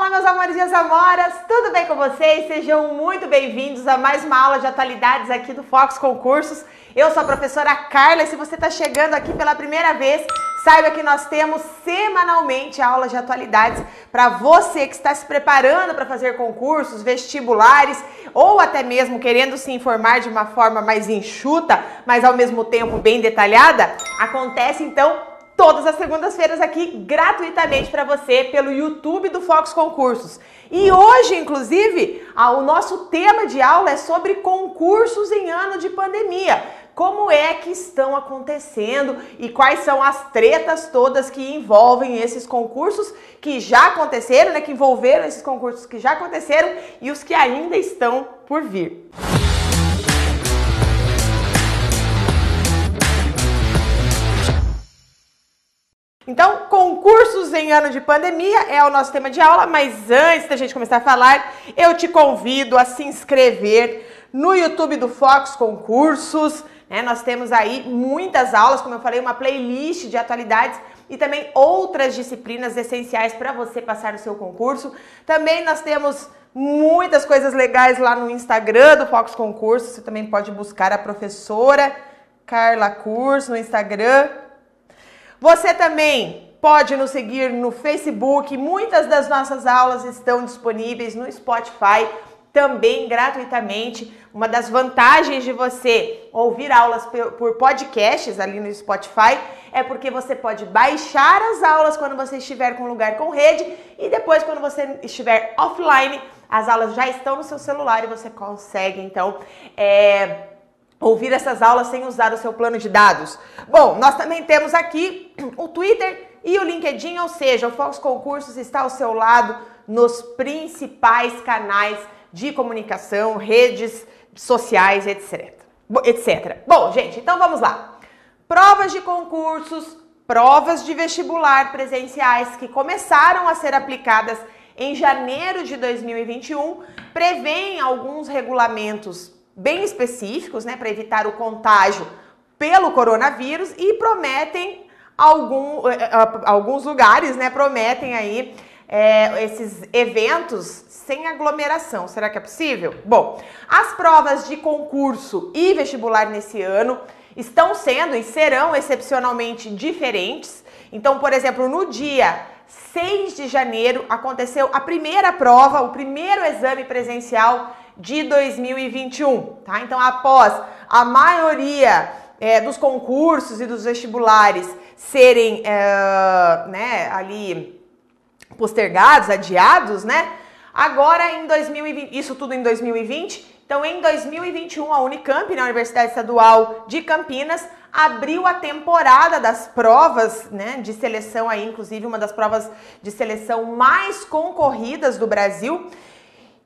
Olá, meus amores e as amoras, tudo bem com vocês? Sejam muito bem-vindos a mais uma aula de atualidades aqui do Fox Concursos. Eu sou a professora Carla e se você está chegando aqui pela primeira vez, saiba que nós temos semanalmente aulas de atualidades para você que está se preparando para fazer concursos, vestibulares ou até mesmo querendo se informar de uma forma mais enxuta, mas ao mesmo tempo bem detalhada. Acontece então todas as segundas-feiras aqui gratuitamente para você pelo YouTube do Fox Concursos. E hoje, inclusive, o nosso tema de aula é sobre concursos em ano de pandemia. Como é que estão acontecendo e quais são as tretas todas que envolvem esses concursos que já aconteceram, né? Que envolveram esses concursos que já aconteceram e os que ainda estão por vir. Então, concursos em ano de pandemia é o nosso tema de aula, mas antes da gente começar a falar, eu te convido a se inscrever no YouTube do Fox Concursos, né? Nós temos aí muitas aulas, como eu falei, uma playlist de atualidades e também outras disciplinas essenciais para você passar no seu concurso. Também nós temos muitas coisas legais lá no Instagram do Fox Concursos, você também pode buscar a professora Carla Curso no Instagram. Você também pode nos seguir no Facebook, muitas das nossas aulas estão disponíveis no Spotify, também gratuitamente. Uma das vantagens de você ouvir aulas por podcasts ali no Spotify é porque você pode baixar as aulas quando você estiver com um lugar com rede e depois quando você estiver offline, as aulas já estão no seu celular e você consegue então ouvir essas aulas sem usar o seu plano de dados. Bom, nós também temos aqui o Twitter e o LinkedIn, ou seja, o Fox Concursos está ao seu lado nos principais canais de comunicação, redes sociais, etc. Bom, gente, então vamos lá. Provas de concursos, provas de vestibular presenciais que começaram a ser aplicadas em janeiro de 2021, prevêem alguns regulamentos bem específicos, né, para evitar o contágio pelo coronavírus e prometem alguns lugares, né, prometem aí esses eventos sem aglomeração. Será que é possível? Bom, as provas de concurso e vestibular nesse ano estão sendo e serão excepcionalmente diferentes. Então, por exemplo, no dia 6 de janeiro aconteceu a primeira prova, o primeiro exame presencial de 2021, tá? Então, após a maioria dos concursos e dos vestibulares serem ali postergados, adiados, né? Agora em 2020, isso tudo em 2020, então em 2021 a Unicamp, na Universidade Estadual de Campinas, abriu a temporada das provas, né, de seleção aí, inclusive uma das provas de seleção mais concorridas do Brasil.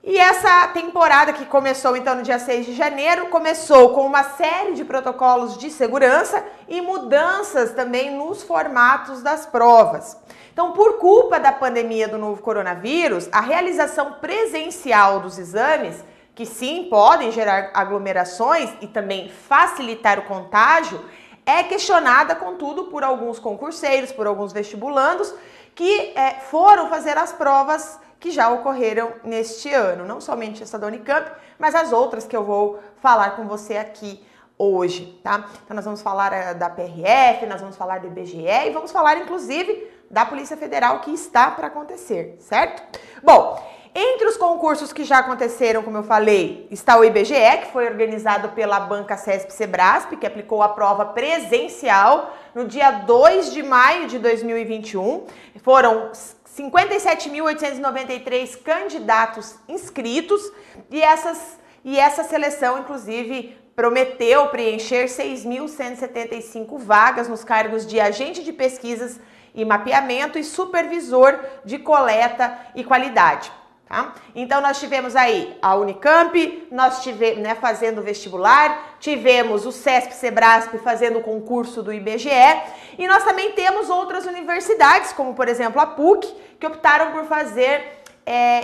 E essa temporada que começou então no dia 6 de janeiro, começou com uma série de protocolos de segurança e mudanças também nos formatos das provas. Então, por culpa da pandemia do novo coronavírus, a realização presencial dos exames, que sim podem gerar aglomerações e também facilitar o contágio, é questionada, contudo, por alguns concurseiros, por alguns vestibulandos que foram fazer as provas que já ocorreram neste ano, não somente essa da Unicamp, mas as outras que eu vou falar com você aqui hoje, tá? Então nós vamos falar da PRF, nós vamos falar do IBGE e vamos falar inclusive da Polícia Federal que está para acontecer, certo? Bom, entre os concursos que já aconteceram, como eu falei, está o IBGE, que foi organizado pela banca CESP-Sebrasp, que aplicou a prova presencial no dia 2 de maio de 2021. Foram 57.893 candidatos inscritos e essa seleção, inclusive, prometeu preencher 6.175 vagas nos cargos de agente de pesquisas e mapeamento e supervisor de coleta e qualidade. Tá? Então, nós tivemos aí a Unicamp, nós tivemos, né, fazendo vestibular, tivemos o CESP-Sebrasp fazendo o concurso do IBGE e nós também temos outras universidades, como por exemplo a PUC, que optaram por fazer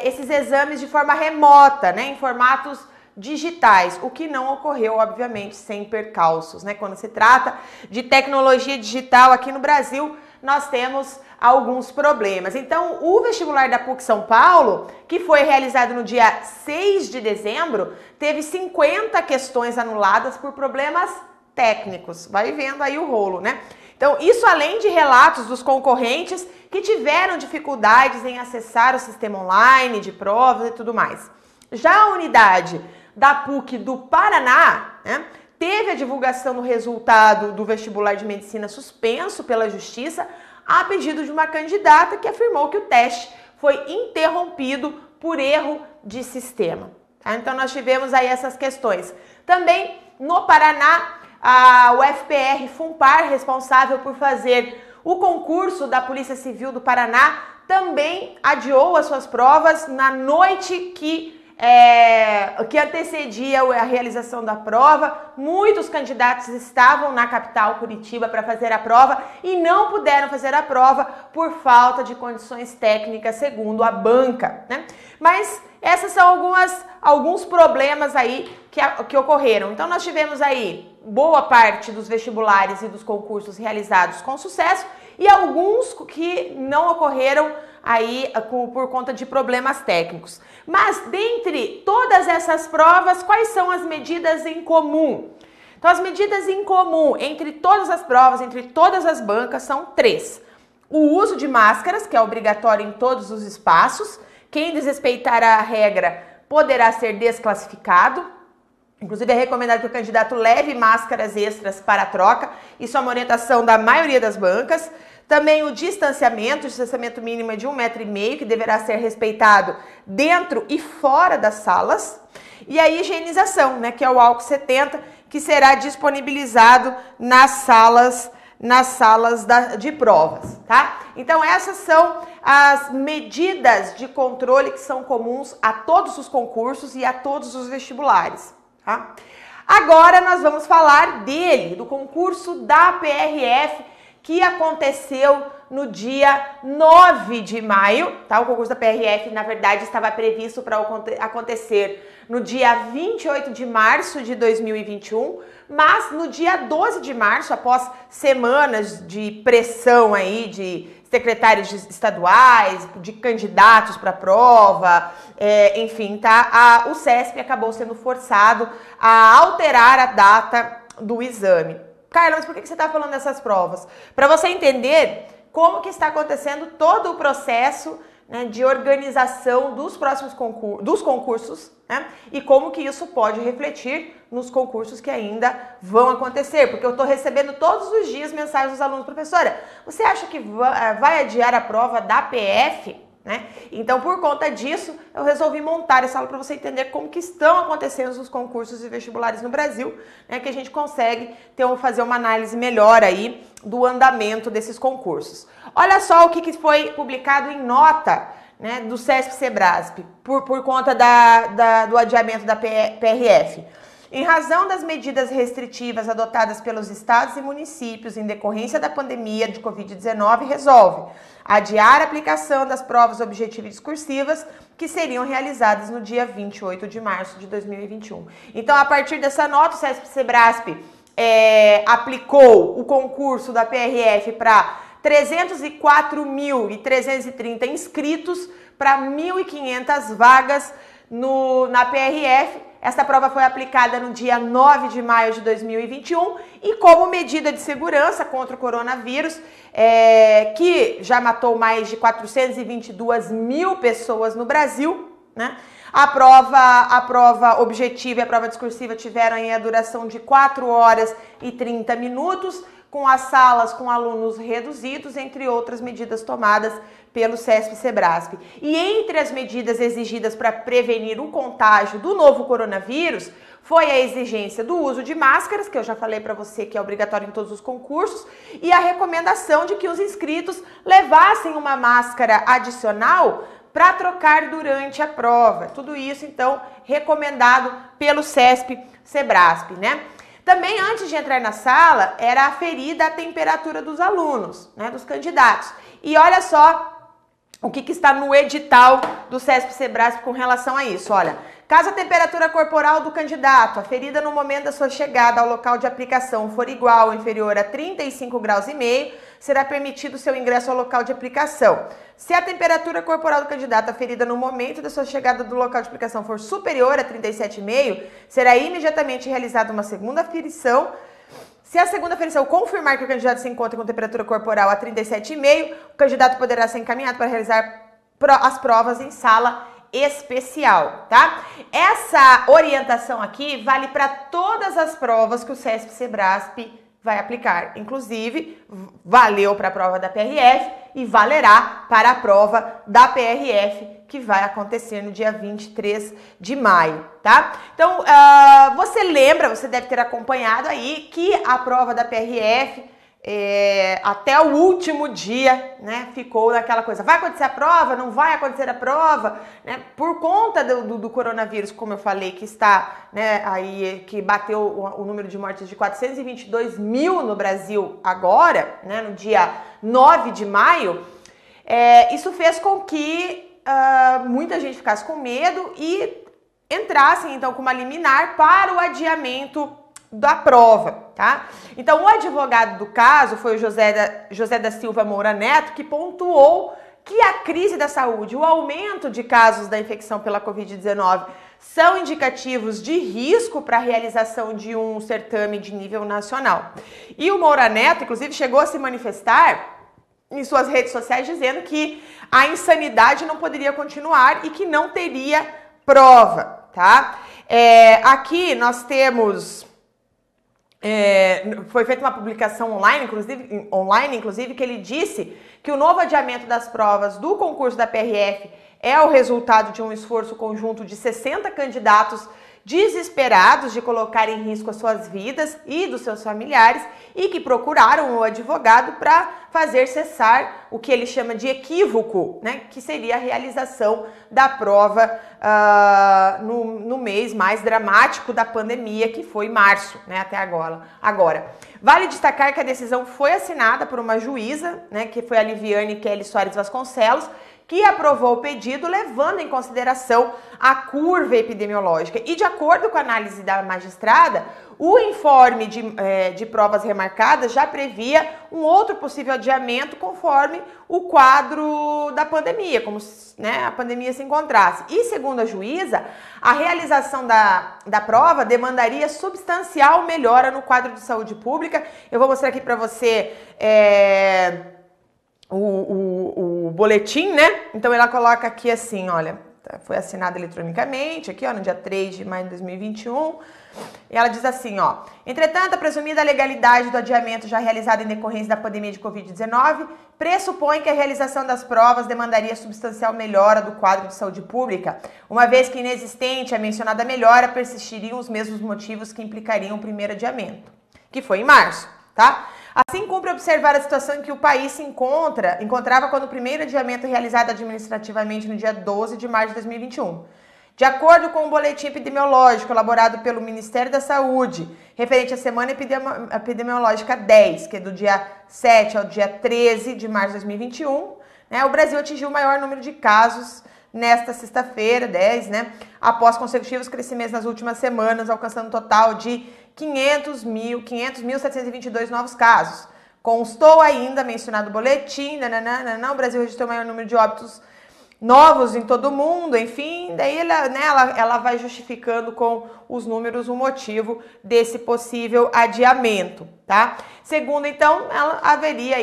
esses exames de forma remota, né, em formatos digitais, o que não ocorreu, obviamente, sem percalços, né? Quando se trata de tecnologia digital aqui no Brasil, nós temos alguns problemas. Então, o vestibular da PUC São Paulo, que foi realizado no dia 6 de dezembro, teve 50 questões anuladas por problemas técnicos. Vai vendo aí o rolo, né? Então, isso além de relatos dos concorrentes que tiveram dificuldades em acessar o sistema online de provas e tudo mais. Já a unidade da PUC do Paraná, né, teve a divulgação do resultado do vestibular de medicina suspenso pela Justiça a pedido de uma candidata que afirmou que o teste foi interrompido por erro de sistema. Tá? Então, nós tivemos aí essas questões. Também, no Paraná, a UFPR Funpar, responsável por fazer o concurso da Polícia Civil do Paraná, também adiou as suas provas na noite que antecedia a realização da prova. Muitos candidatos estavam na capital Curitiba para fazer a prova e não puderam fazer a prova por falta de condições técnicas, segundo a banca, né? Mas esses são alguns problemas aí que ocorreram. Então, nós tivemos aí boa parte dos vestibulares e dos concursos realizados com sucesso e alguns que não ocorreram aí por conta de problemas técnicos. Mas, dentre todas essas provas, quais são as medidas em comum? Então, as medidas em comum entre todas as provas, entre todas as bancas, são 3. O uso de máscaras, que é obrigatório em todos os espaços. Quem desrespeitar a regra poderá ser desclassificado. Inclusive, é recomendado que o candidato leve máscaras extras para a troca. Isso é uma orientação da maioria das bancas. Também o distanciamento mínimo é de 1,5 m, que deverá ser respeitado dentro e fora das salas. E a higienização, né, que é o álcool 70, que será disponibilizado nas salas de provas, tá? Então, essas são as medidas de controle que são comuns a todos os concursos e a todos os vestibulares, tá? Agora nós vamos falar do concurso da PRF, que aconteceu no dia 9 de maio, tá? O concurso da PRF, na verdade, estava previsto para acontecer no dia 28 de março de 2021, mas no dia 12 de março, após semanas de pressão aí de secretários estaduais, de candidatos para a prova, enfim, tá? O CESP acabou sendo forçado a alterar a data do exame. Carla, mas por que você está falando dessas provas? Para você entender como que está acontecendo todo o processo, né, de organização dos próximos concursos, né, e como que isso pode refletir nos concursos que ainda vão acontecer. Porque eu estou recebendo todos os dias mensagens dos alunos: professora, você acha que vai adiar a prova da PF? Né? Então, por conta disso, eu resolvi montar essa aula para você entender como que estão acontecendo os concursos e vestibulares no Brasil, né, que a gente consegue fazer uma análise melhor aí do andamento desses concursos. Olha só o que foi publicado em nota, né, do CESP-Sebrasp por conta do adiamento da PRF. Em razão das medidas restritivas adotadas pelos estados e municípios em decorrência da pandemia de Covid-19, resolve adiar a aplicação das provas objetivas e discursivas que seriam realizadas no dia 28 de março de 2021. Então, a partir dessa nota, o CESP-Sebrasp aplicou o concurso da PRF para 304.330 inscritos para 1.500 vagas na PRF. Essa prova foi aplicada no dia 9 de maio de 2021 e como medida de segurança contra o coronavírus, que já matou mais de 422 mil pessoas no Brasil, né? A prova objetiva e a prova discursiva tiveram aí a duração de 4 horas e 30 minutos, com as salas com alunos reduzidos, entre outras medidas tomadas pelo CESP-Sebrasp. E entre as medidas exigidas para prevenir o contágio do novo coronavírus, foi a exigência do uso de máscaras, que eu já falei para você que é obrigatório em todos os concursos, e a recomendação de que os inscritos levassem uma máscara adicional para trocar durante a prova. Tudo isso, então, recomendado pelo CESP-Sebrasp, né? Também, antes de entrar na sala, era aferida a temperatura dos alunos, né, dos candidatos. E olha só o que está no edital do CESP-Sebrasp com relação a isso. Olha, Caso a temperatura corporal do candidato, aferida no momento da sua chegada ao local de aplicação, for igual ou inferior a 35 graus e meio, será permitido seu ingresso ao local de aplicação. Se a temperatura corporal do candidato aferida no momento da sua chegada do local de aplicação for superior a 37,5, será imediatamente realizada uma segunda aferição. Se a segunda aferição confirmar que o candidato se encontra com temperatura corporal a 37,5, o candidato poderá ser encaminhado para realizar as provas em sala especial, tá? Essa orientação aqui vale para todas as provas que o CESP-Sebrasp vai aplicar. Inclusive, valeu para a prova da PRF e valerá para a prova da PRF, que vai acontecer no dia 23 de maio, tá? Então, você lembra, você deve ter acompanhado aí que a prova da PRF, até o último dia, né, ficou naquela coisa, vai acontecer a prova, não vai acontecer a prova, né, por conta do coronavírus, como eu falei, que está, né, aí, que bateu o número de mortes de 422 mil no Brasil agora, né, no dia 9 de maio, isso fez com que muita gente ficasse com medo e entrassem, então, com uma liminar para o adiamento da prova, tá? Então, o advogado do caso foi o José da Silva Moura Neto, que pontuou que a crise da saúde, o aumento de casos da infecção pela Covid-19 são indicativos de risco para a realização de um certame de nível nacional. E o Moura Neto, inclusive, chegou a se manifestar em suas redes sociais dizendo que a insanidade não poderia continuar e que não teria prova, tá? Aqui nós temos... foi feita uma publicação online, inclusive, que ele disse que o novo adiamento das provas do concurso da PRF é o resultado de um esforço conjunto de 60 candidatos desesperados de colocar em risco as suas vidas e dos seus familiares e que procuraram o advogado para fazer cessar o que ele chama de equívoco, né, que seria a realização da prova no mês mais dramático da pandemia, que foi março, né, até agora. Vale destacar que a decisão foi assinada por uma juíza, né, que foi a Liviane Kelly Soares Vasconcelos, que aprovou o pedido levando em consideração a curva epidemiológica. E de acordo com a análise da magistrada, o informe de provas remarcadas já previa um outro possível adiamento conforme o quadro da pandemia, como né, a pandemia se encontrasse. E segundo a juíza, a realização da prova demandaria substancial melhora no quadro de saúde pública. Eu vou mostrar aqui para você... O boletim, né? Então ela coloca aqui assim, olha, foi assinado eletronicamente, aqui ó, no dia 3 de maio de 2021, e ela diz assim, ó, entretanto, a presumida legalidade do adiamento já realizado em decorrência da pandemia de Covid-19 pressupõe que a realização das provas demandaria substancial melhora do quadro de saúde pública, uma vez que inexistente a mencionada melhora, persistiriam os mesmos motivos que implicariam o primeiro adiamento, que foi em março, tá? Assim, cumpre observar a situação em que o país se encontrava quando o primeiro adiamento realizado administrativamente no dia 12 de março de 2021. De acordo com o boletim epidemiológico elaborado pelo Ministério da Saúde, referente à semana epidemiológica 10, que é do dia 7 ao dia 13 de março de 2021, né, o Brasil atingiu o maior número de casos nesta sexta-feira, 10, né, após consecutivos crescimentos nas últimas semanas, alcançando um total de 500.722 novos casos. Constou ainda, mencionado o boletim, o Brasil registrou o maior número de óbitos novos em todo o mundo, enfim, daí ela vai justificando com os números o motivo desse possível adiamento, tá? Segundo, então, ela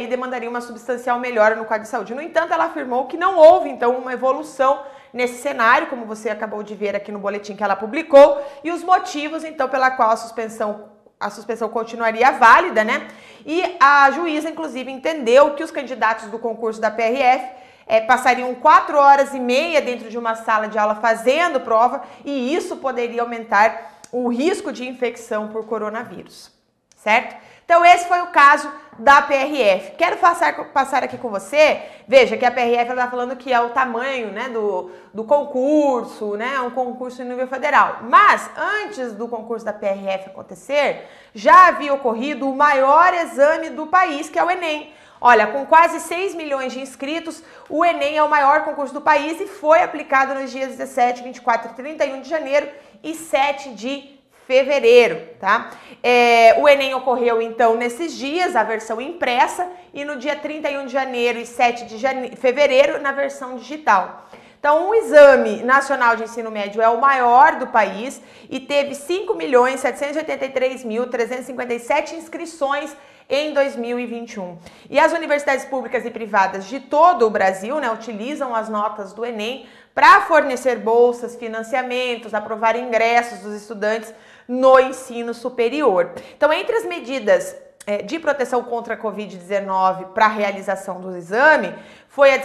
demandaria uma substancial melhora no quadro de saúde. No entanto, ela afirmou que não houve, então, uma evolução nesse cenário, como você acabou de ver aqui no boletim que ela publicou, e os motivos, então, pela qual a suspensão continuaria válida, né? E a juíza, inclusive, entendeu que os candidatos do concurso da PRF passariam 4 horas e meia dentro de uma sala de aula fazendo prova, e isso poderia aumentar o risco de infecção por coronavírus, certo? Então, esse foi o caso da PRF. Quero passar aqui com você, veja que a PRF está falando que é o tamanho, né, do concurso, né, um concurso em nível federal. Mas, antes do concurso da PRF acontecer, já havia ocorrido o maior exame do país, que é o Enem, Olha, com quase 6 milhões de inscritos, o Enem é o maior concurso do país e foi aplicado nos dias 17, 24 e 31 de janeiro e 7 de fevereiro, tá? O Enem ocorreu, então, nesses dias, a versão impressa, e no dia 31 de janeiro e 7 de fevereiro, na versão digital. Então, o Exame Nacional de Ensino Médio é o maior do país e teve 5.783.357 inscrições em 2021. E as universidades públicas e privadas de todo o Brasil, né, utilizam as notas do Enem para fornecer bolsas, financiamentos, aprovar ingressos dos estudantes no ensino superior. Então, entre as medidas de proteção contra a Covid-19 para a realização do exame, foi a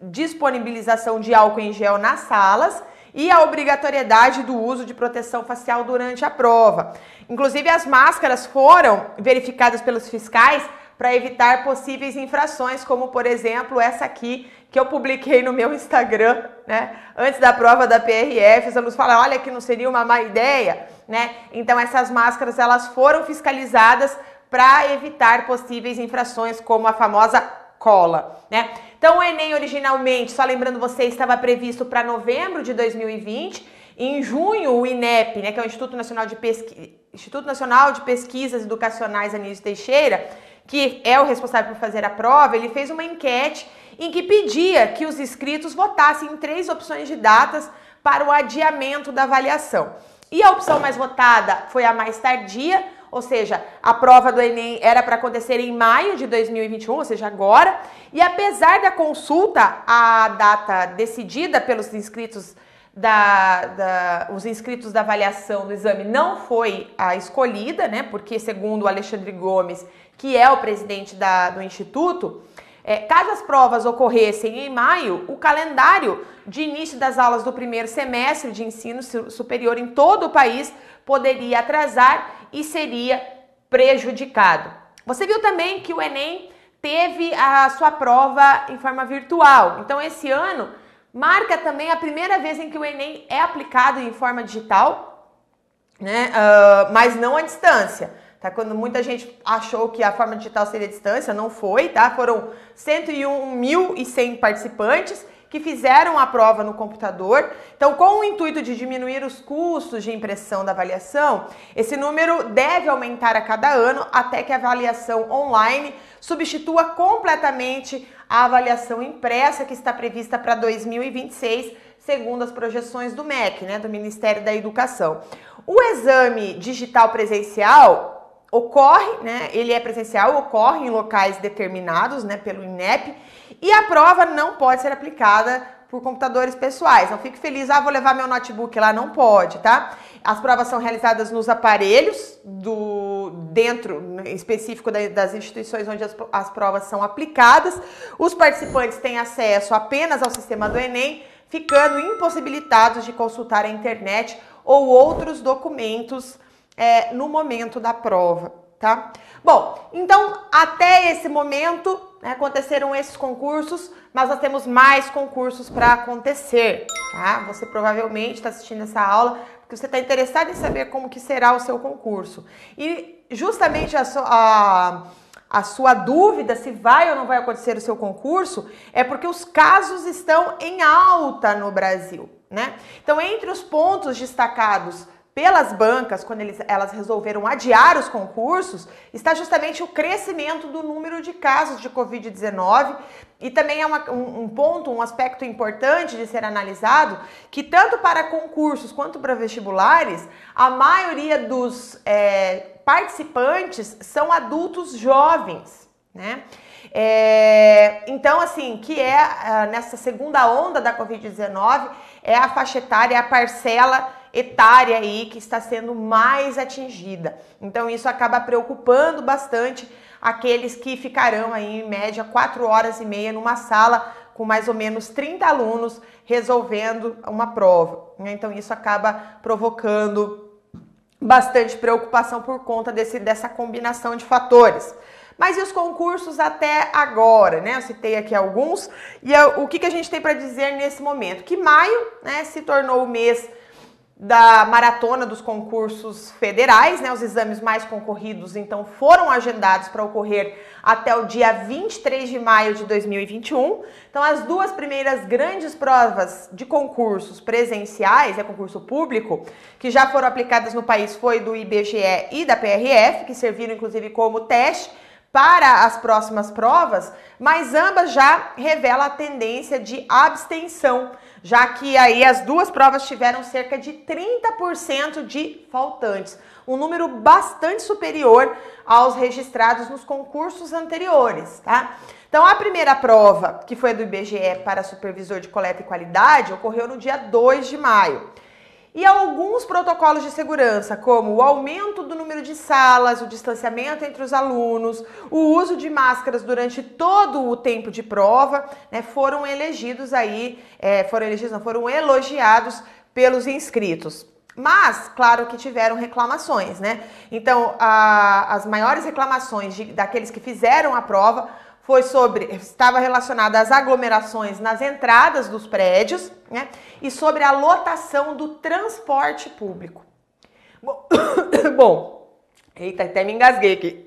disponibilização de álcool em gel nas salas e a obrigatoriedade do uso de proteção facial durante a prova. Inclusive, as máscaras foram verificadas pelos fiscais para evitar possíveis infrações, como, por exemplo, essa aqui que eu publiquei no meu Instagram, né? Antes da prova da PRF, os alunos falaram, olha, que não seria uma má ideia, né? Então, essas máscaras, elas foram fiscalizadas para evitar possíveis infrações, como a famosa cola, né? Então, o Enem originalmente, só lembrando vocês, estava previsto para novembro de 2020. Em junho, o INEP, né, que é o Instituto Nacional de Pesquisas Educacionais Anísio Teixeira, que é o responsável por fazer a prova, ele fez uma enquete em que pedia que os inscritos votassem em 3 opções de datas para o adiamento da avaliação. E a opção mais votada foi a mais tardia, ou seja, a prova do Enem era para acontecer em maio de 2021, ou seja, agora. E apesar da consulta, a data decidida pelos inscritos os inscritos da avaliação do exame não foi a escolhida, né? Porque, segundo o Alexandre Gomes, que é o presidente do Instituto, caso as provas ocorressem em maio, o calendário de início das aulas do primeiro semestre de ensino superior em todo o país poderia atrasar e seria prejudicado. Você viu também que o Enem teve a sua prova em forma virtual. Então, esse ano marca também a primeira vez em que o Enem é aplicado em forma digital, né? Mas não à distância. Tá? Quando muita gente achou que a forma digital seria à distância, não foi, tá? Foram 101.100 participantes que fizeram a prova no computador. Então, com o intuito de diminuir os custos de impressão da avaliação, esse número deve aumentar a cada ano até que a avaliação online substitua completamente a avaliação impressa que está prevista para 2026, segundo as projeções do MEC, né, do Ministério da Educação. O exame digital presencial ocorre, né, ele é presencial, ocorre em locais determinados, né, pelo INEP, e a prova não pode ser aplicada por computadores pessoais. Não fique feliz, vou levar meu notebook lá, não pode, tá? As provas são realizadas nos aparelhos dentro específico das instituições onde as provas são aplicadas. Os participantes têm acesso apenas ao sistema do Enem, ficando impossibilitados de consultar a internet ou outros documentos no momento da prova, tá? Bom, então até esse momento aconteceram esses concursos, mas nós temos mais concursos para acontecer, tá? Você provavelmente está assistindo essa aula porque você está interessado em saber como que será o seu concurso. E justamente a sua dúvida se vai ou não vai acontecer o seu concurso é porque os casos estão em alta no Brasil, né? Então, entre os pontos destacados pelas bancas, quando elas resolveram adiar os concursos, está justamente o crescimento do número de casos de Covid-19 e também é um aspecto importante de ser analisado, que tanto para concursos quanto para vestibulares, a maioria dos participantes são adultos jovens, né? Então, assim, nessa segunda onda da Covid-19, é a faixa etária, é a parcela etária aí que está sendo mais atingida. Então, isso acaba preocupando bastante aqueles que ficarão aí, em média, 4 horas e meia numa sala com mais ou menos 30 alunos resolvendo uma prova. Então, isso acaba provocando bastante preocupação por conta dessa combinação de fatores. Mas e os concursos até agora, né? Eu citei aqui alguns. E o que a gente tem para dizer nesse momento? Que maio, né, se tornou o mês da maratona dos concursos federais, né? Os exames mais concorridos, então, foram agendados para ocorrer até o dia 23 de maio de 2021. Então, as duas primeiras grandes provas de concursos presenciais, concurso público, que já foram aplicadas no país foi do IBGE e da PRF, que serviram, inclusive, como teste para as próximas provas, mas ambas já revelam a tendência de abstenção, já que aí as duas provas tiveram cerca de 30% de faltantes, um número bastante superior aos registrados nos concursos anteriores, tá? Então, a primeira prova, que foi do IBGE para supervisor de coleta e qualidade, ocorreu no dia 2 de maio. E alguns protocolos de segurança, como o aumento do número de salas, o distanciamento entre os alunos, o uso de máscaras durante todo o tempo de prova, né, foram elogiados pelos inscritos. Mas, claro que tiveram reclamações, né? Então, as maiores reclamações daqueles que fizeram a prova estava relacionada às aglomerações nas entradas dos prédios, né? E sobre a lotação do transporte público. Bom, eita, até me engasguei aqui.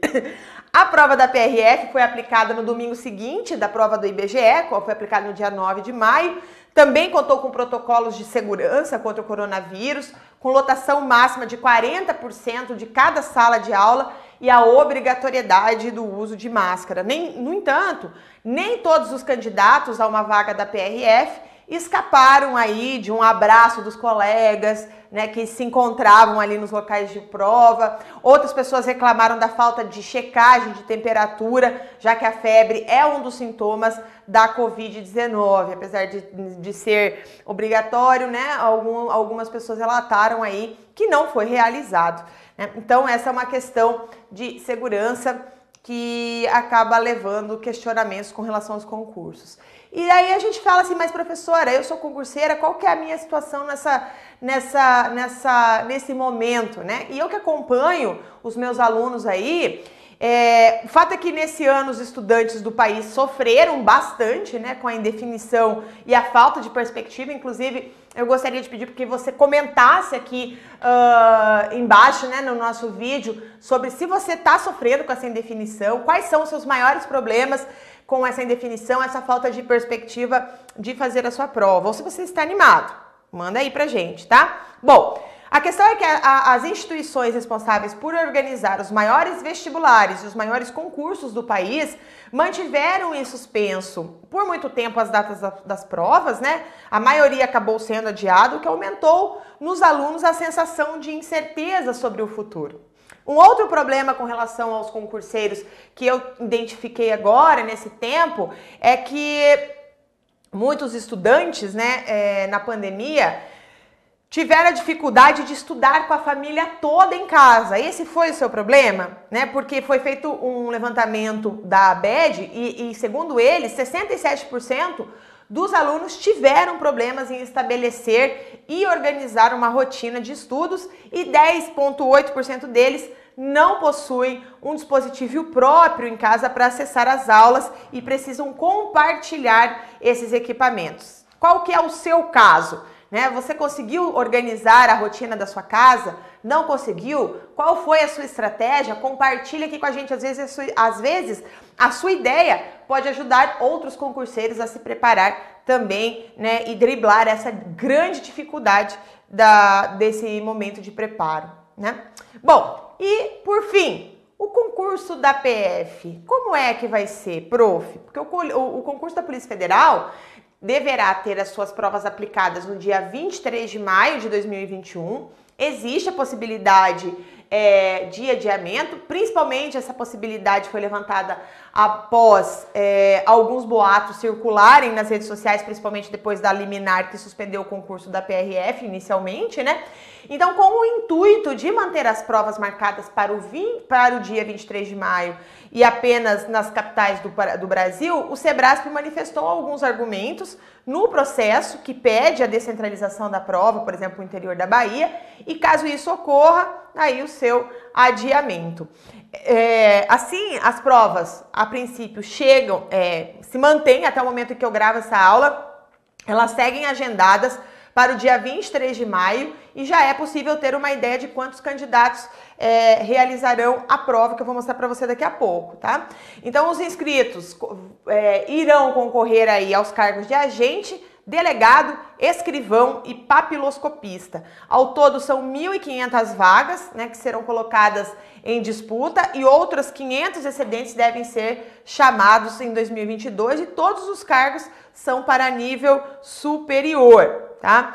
A prova da PRF foi aplicada no domingo seguinte da prova do IBGE, qual foi aplicada no dia 9 de maio. Também contou com protocolos de segurança contra o coronavírus, com lotação máxima de 40% de cada sala de aula e a obrigatoriedade do uso de máscara. No entanto, nem todos os candidatos a uma vaga da PRF escaparam aí de um abraço dos colegas, né, que se encontravam ali nos locais de prova. Outras pessoas reclamaram da falta de checagem de temperatura, já que a febre é um dos sintomas da Covid-19. Apesar de ser obrigatório, né, algumas pessoas relataram aí que não foi realizado, né? Então, essa é uma questão de segurança que acaba levando questionamentos com relação aos concursos. E aí a gente fala assim, mas professora, eu sou concurseira, qual que é a minha situação nesse momento, né? E eu que acompanho os meus alunos aí, o fato é que nesse ano os estudantes do país sofreram bastante, né, com a indefinição e a falta de perspectiva. Inclusive, eu gostaria de pedir que você comentasse aqui embaixo, né, no nosso vídeo, sobre se você está sofrendo com essa indefinição, quais são os seus maiores problemas com essa indefinição, essa falta de perspectiva de fazer a sua prova, ou se você está animado, manda aí pra gente, tá? Bom, a questão é que as instituições responsáveis por organizar os maiores vestibulares e os maiores concursos do país mantiveram em suspenso por muito tempo as datas das provas, né? A maioria acabou sendo adiado, o que aumentou nos alunos a sensação de incerteza sobre o futuro. Um outro problema com relação aos concurseiros que eu identifiquei agora, nesse tempo, é que muitos estudantes, né, na pandemia, tiveram a dificuldade de estudar com a família toda em casa. Esse foi o seu problema, né? Porque foi feito um levantamento da ABED e segundo eles, 67% dos alunos tiveram problemas em estabelecer e organizar uma rotina de estudos e 10,8% deles não possuem um dispositivo próprio em casa para acessar as aulas e precisam compartilhar esses equipamentos. Qual que é o seu caso? Né? Você conseguiu organizar a rotina da sua casa? Não conseguiu? Qual foi a sua estratégia? Compartilha aqui com a gente. Às vezes a sua ideia pode ajudar outros concurseiros a se preparar também, né? E driblar essa grande dificuldade desse momento de preparo, né? Bom, e por fim, o concurso da PF, como é que vai ser, prof? Porque o concurso da Polícia Federal deverá ter as suas provas aplicadas no dia 23 de maio de 2021. Existe a possibilidade de adiamento, principalmente essa possibilidade foi levantada após alguns boatos circularem nas redes sociais, principalmente depois da liminar que suspendeu o concurso da PRF inicialmente, né? Então, com o intuito de manter as provas marcadas para o dia 23 de maio e apenas nas capitais do Brasil, o Sebrasp manifestou alguns argumentos no processo que pede a descentralização da prova, por exemplo, no interior da Bahia, e caso isso ocorra, aí o seu adiamento. Assim, as provas, a princípio, se mantêm até o momento em que eu gravo essa aula, elas seguem agendadas para o dia 23 de maio e já é possível ter uma ideia de quantos candidatos realizarão a prova, que eu vou mostrar para você daqui a pouco, tá? Então, os inscritos irão concorrer aí aos cargos de agente, delegado, escrivão e papiloscopista. Ao todo são 1.500 vagas, né, que serão colocadas em disputa e outras 500 excedentes devem ser chamados em 2022 e todos os cargos são para nível superior, tá?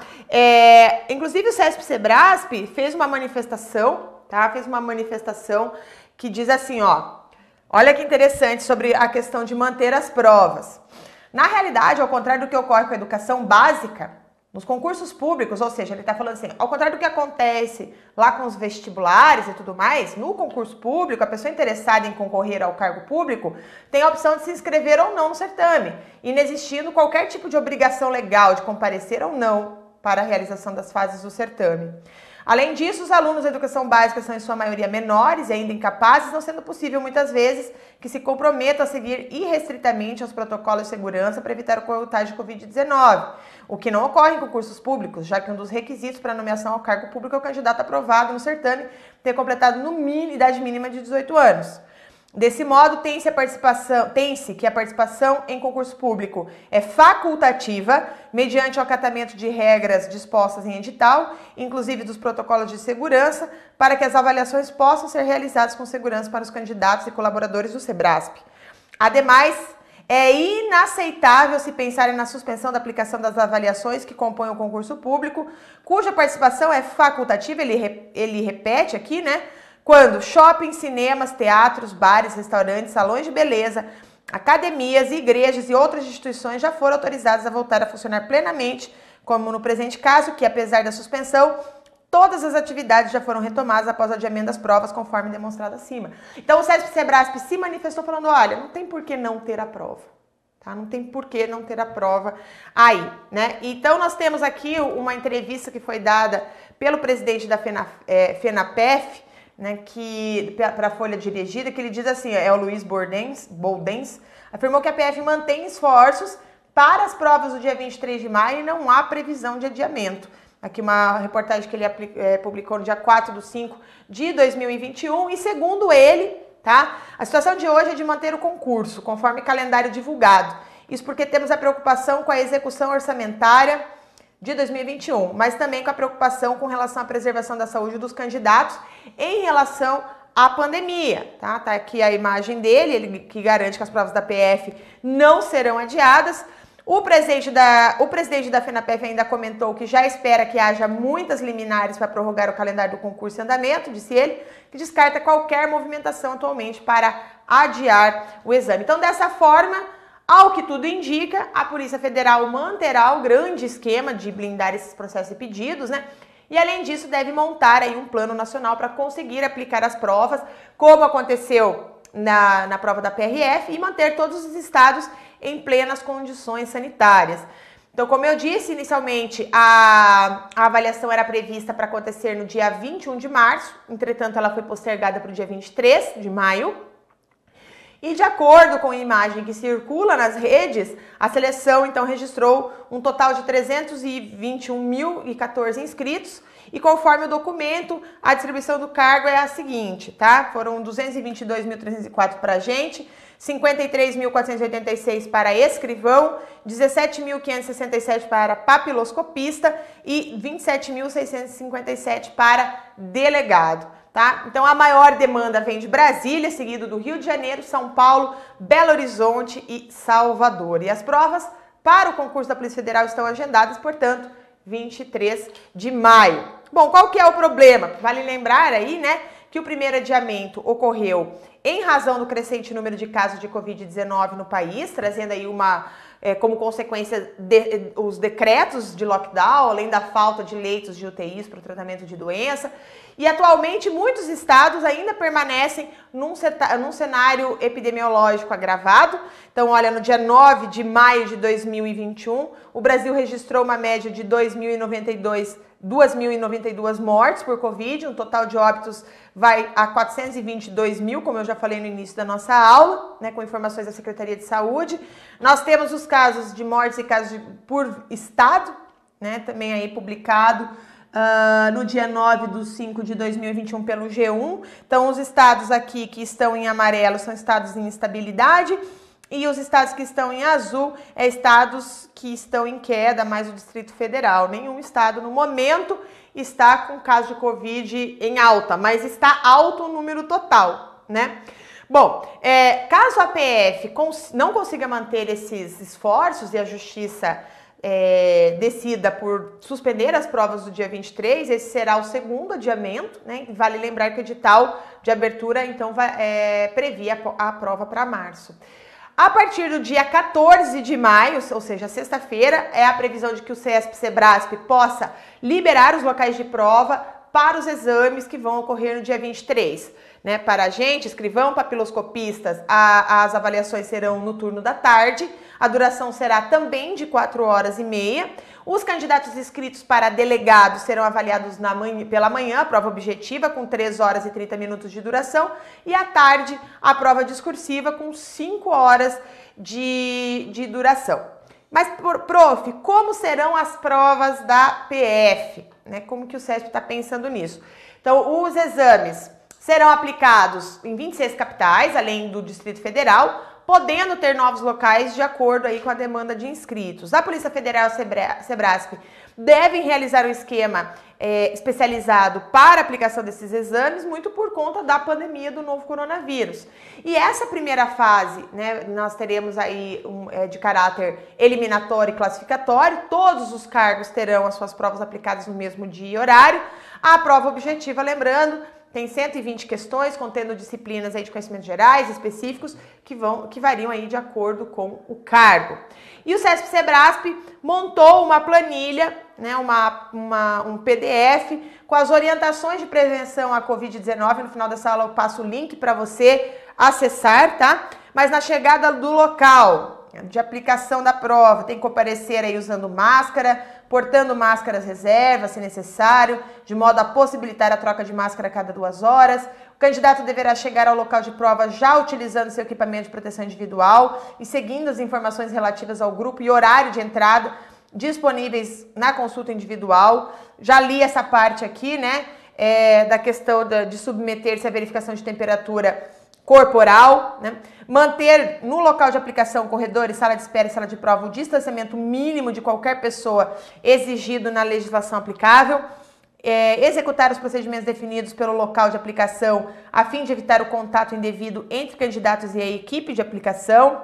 Inclusive o CESP-Sebrasp fez uma manifestação, tá? Fez uma manifestação que diz assim, ó, olha que interessante sobre a questão de manter as provas. Na realidade, ao contrário do que ocorre com a educação básica, nos concursos públicos, ou seja, ele está falando assim, ao contrário do que acontece lá com os vestibulares e tudo mais, no concurso público, a pessoa interessada em concorrer ao cargo público tem a opção de se inscrever ou não no certame, inexistindo qualquer tipo de obrigação legal de comparecer ou não para a realização das fases do certame. Além disso, os alunos da educação básica são em sua maioria menores e ainda incapazes, não sendo possível muitas vezes que se comprometam a seguir irrestritamente aos protocolos de segurança para evitar o contágio de Covid-19, o que não ocorre em concursos públicos, já que um dos requisitos para a nomeação ao cargo público é o candidato aprovado no certame ter completado no mínimo idade mínima de 18 anos. Desse modo, tem-se que a participação em concurso público é facultativa, mediante o acatamento de regras dispostas em edital, inclusive dos protocolos de segurança, para que as avaliações possam ser realizadas com segurança para os candidatos e colaboradores do SEBRASP. Ademais, é inaceitável se pensar na suspensão da aplicação das avaliações que compõem o concurso público, cuja participação é facultativa, ele repete aqui, né? Quando shoppings, cinemas, teatros, bares, restaurantes, salões de beleza, academias, igrejas e outras instituições já foram autorizadas a voltar a funcionar plenamente, como no presente caso, que apesar da suspensão, todas as atividades já foram retomadas após o adiamento das provas, conforme demonstrado acima. Então o CESP-Sebrasp se manifestou falando, olha, não tem por que não ter a prova. Tá? Não tem por que não ter a prova aí, né? Então nós temos aqui uma entrevista que foi dada pelo presidente da FENAPEF, né, para a Folha Dirigida, que ele diz assim, é o Luiz Boldens, afirmou que a PF mantém esforços para as provas do dia 23 de maio e não há previsão de adiamento. Aqui uma reportagem que ele publicou no dia 4/5/2021 e segundo ele, tá, a situação de hoje é de manter o concurso, conforme calendário divulgado. Isso porque temos a preocupação com a execução orçamentária de 2021, mas também com a preocupação com relação à preservação da saúde dos candidatos em relação à pandemia, tá? Tá aqui a imagem dele, ele que garante que as provas da PF não serão adiadas. O presidente da FENAPEF ainda comentou que já espera que haja muitas liminares para prorrogar o calendário do concurso em andamento, disse ele, que descarta qualquer movimentação atualmente para adiar o exame. Então, dessa forma, ao que tudo indica, a Polícia Federal manterá o grande esquema de blindar esses processos e pedidos, né? E além disso, deve montar aí um plano nacional para conseguir aplicar as provas, como aconteceu na prova da PRF, e manter todos os estados em plenas condições sanitárias. Então, como eu disse, inicialmente a avaliação era prevista para acontecer no dia 21 de março, entretanto ela foi postergada para o dia 23 de maio. E de acordo com a imagem que circula nas redes, a seleção então registrou um total de 321.014 inscritos e conforme o documento, a distribuição do cargo é a seguinte, tá? Foram 222.304 para agente, 53.486 para escrivão, 17.567 para papiloscopista e 27.657 para delegado. Tá? Então a maior demanda vem de Brasília, seguido do Rio de Janeiro, São Paulo, Belo Horizonte e Salvador. E as provas para o concurso da Polícia Federal estão agendadas, portanto, 23 de maio. Bom, qual que é o problema? Vale lembrar aí, né, que o primeiro adiamento ocorreu em razão do crescente número de casos de Covid-19 no país, trazendo aí como consequência os decretos de lockdown, além da falta de leitos de UTIs para o tratamento de doença. E atualmente muitos estados ainda permanecem num cenário epidemiológico agravado. Então, olha, no dia 9 de maio de 2021, o Brasil registrou uma média de 2.092 mortes por Covid, um total de óbitos vai a 422 mil, como eu já falei no início da nossa aula, né, com informações da Secretaria de Saúde. Nós temos os casos de mortes e casos por estado, né? Também aí publicado no dia 9/5 de 2021 pelo G1. Então, os estados aqui que estão em amarelo são estados em instabilidade e os estados que estão em azul é estados que estão em queda, mais o Distrito Federal. Nenhum estado no momento está com caso de Covid em alta, mas está alto o número total, né? Bom, caso a PF não consiga manter esses esforços e a Justiça decida por suspender as provas do dia 23, esse será o segundo adiamento, né? Vale lembrar que o edital de abertura, então, previa a prova para março. A partir do dia 14 de maio, ou seja, sexta-feira, é a previsão de que o CESP-Sebrasp possa liberar os locais de prova para os exames que vão ocorrer no dia 23. Né? Para agente, escrivão, papiloscopistas, as avaliações serão no turno da tarde, a duração será também de 4h30. Os candidatos inscritos para delegados serão avaliados pela manhã, a prova objetiva, com 3 horas e 30 minutos de duração, e à tarde, a prova discursiva, com 5 horas de duração. Mas, prof, como serão as provas da PF? Né? Como que o CESP está pensando nisso? Então, os exames serão aplicados em 26 capitais, além do Distrito Federal, podendo ter novos locais de acordo aí com a demanda de inscritos. A Polícia Federal e a Sebrasp devem realizar um esquema especializado para a aplicação desses exames, muito por conta da pandemia do novo coronavírus. E essa primeira fase, né, nós teremos aí de caráter eliminatório e classificatório, todos os cargos terão as suas provas aplicadas no mesmo dia e horário. A prova objetiva, lembrando, tem 120 questões, contendo disciplinas aí de conhecimentos gerais, específicos, que variam aí de acordo com o cargo. E o CESP-Sebrasp montou uma planilha, né, um PDF, com as orientações de prevenção à Covid-19. No final dessa aula eu passo o link para você acessar, tá? Mas na chegada do local de aplicação da prova, tem que comparecer aí usando máscara, portando máscaras reserva, se necessário, de modo a possibilitar a troca de máscara a cada 2 horas. O candidato deverá chegar ao local de prova já utilizando seu equipamento de proteção individual e seguindo as informações relativas ao grupo e horário de entrada disponíveis na consulta individual. Já li essa parte aqui, né, da questão de submeter-se à verificação de temperatura corporal, né? Manter no local de aplicação, corredores, sala de espera e sala de prova, o distanciamento mínimo de qualquer pessoa exigido na legislação aplicável, executar os procedimentos definidos pelo local de aplicação a fim de evitar o contato indevido entre candidatos e a equipe de aplicação,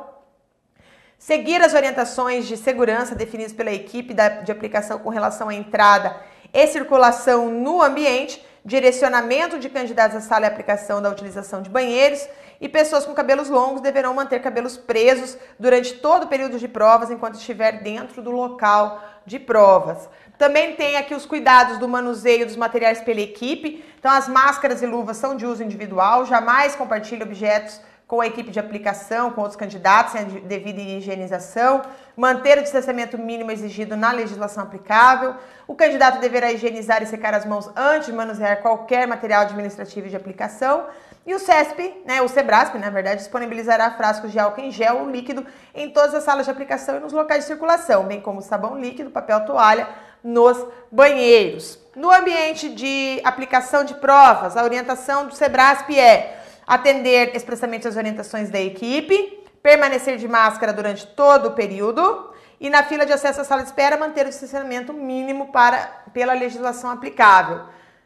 seguir as orientações de segurança definidas pela equipe de aplicação com relação à entrada e circulação no ambiente, direcionamento de candidatos à sala e aplicação da utilização de banheiros, e pessoas com cabelos longos deverão manter cabelos presos durante todo o período de provas enquanto estiver dentro do local de provas. Também tem aqui os cuidados do manuseio dos materiais pela equipe. Então, as máscaras e luvas são de uso individual, jamais compartilhe objetos com a equipe de aplicação, com outros candidatos, sem a devida higienização, manter o distanciamento mínimo exigido na legislação aplicável. O candidato deverá higienizar e secar as mãos antes de manusear qualquer material administrativo de aplicação. E o CESP, né, o Sebrasp, na verdade, disponibilizará frascos de álcool em gel ou líquido em todas as salas de aplicação e nos locais de circulação, bem como sabão líquido, papel toalha nos banheiros. No ambiente de aplicação de provas, a orientação do Sebrasp é atender expressamente as orientações da equipe, permanecer de máscara durante todo o período e na fila de acesso à sala de espera manter o distanciamento mínimo pela legislação aplicável.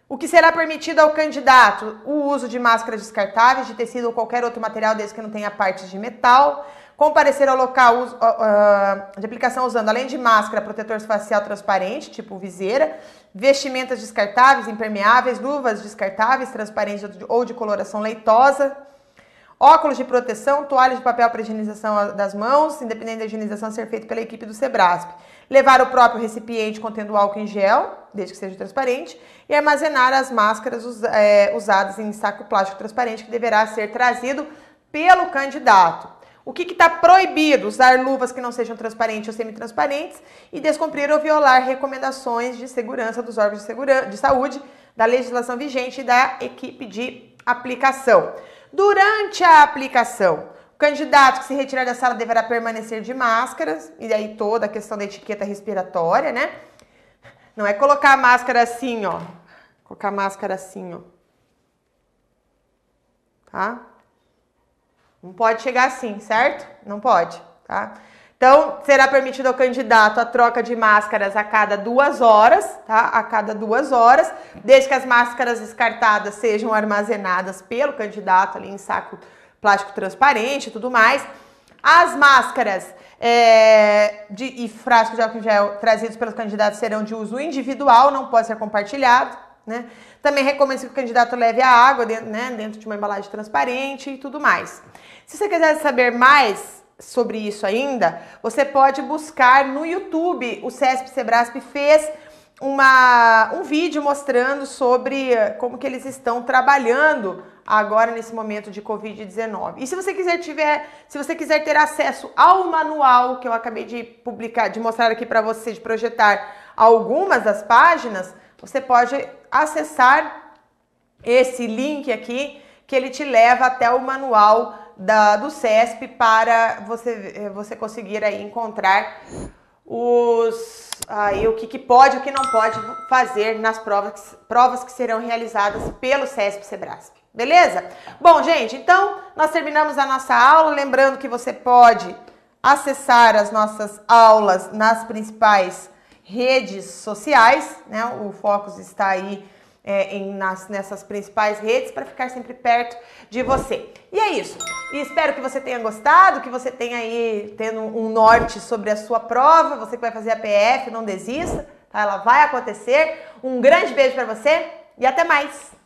O que será permitido ao candidato? O uso de máscaras descartáveis, de tecido ou qualquer outro material, desde que não tenha partes de metal. Comparecer ao local de aplicação usando, além de máscara, protetor facial transparente, tipo viseira, vestimentas descartáveis, impermeáveis, luvas descartáveis, transparentes ou de coloração leitosa, óculos de proteção, toalhas de papel para higienização das mãos, independente da higienização ser feita pela equipe do Sebrasp. Levar o próprio recipiente contendo álcool em gel, desde que seja transparente, e armazenar as máscaras usadas em saco plástico transparente, que deverá ser trazido pelo candidato. O que está proibido? Usar luvas que não sejam transparentes ou semi-transparentes e descumprir ou violar recomendações de segurança dos órgãos de saúde, da legislação vigente e da equipe de aplicação. Durante a aplicação, o candidato que se retirar da sala deverá permanecer de máscaras, e aí toda a questão da etiqueta respiratória, né? Não é colocar a máscara assim, ó. Colocar a máscara assim, ó. Tá? Não pode chegar assim, certo? Não pode, tá? Então, será permitido ao candidato a troca de máscaras a cada 2 horas, tá? A cada 2 horas, desde que as máscaras descartadas sejam armazenadas pelo candidato ali em saco plástico transparente e tudo mais. As máscaras e frascos de álcool em gel trazidos pelos candidatos serão de uso individual, não pode ser compartilhado, né? Também recomenda que o candidato leve a água dentro de uma embalagem transparente e tudo mais. Se você quiser saber mais sobre isso ainda, você pode buscar no YouTube. O CESP-Sebrasp fez um vídeo mostrando sobre como que eles estão trabalhando agora nesse momento de Covid-19. E se você quiser ter acesso ao manual que eu acabei de publicar, de mostrar aqui para você, de projetar algumas das páginas, você pode acessar esse link aqui, que ele te leva até o manual do CESP para você conseguir aí encontrar o que pode e o que não pode fazer nas provas que serão realizadas pelo CESP-Sebrasp. Beleza? Bom, gente, então nós terminamos a nossa aula. Lembrando que você pode acessar as nossas aulas nas principais redes sociais, né? O Focus está aí nessas principais redes para ficar sempre perto de você. E é isso. E espero que você tenha gostado, que você tenha aí tendo um norte sobre a sua prova. Você que vai fazer a PF, não desista, tá? Ela vai acontecer. Um grande beijo para você e até mais!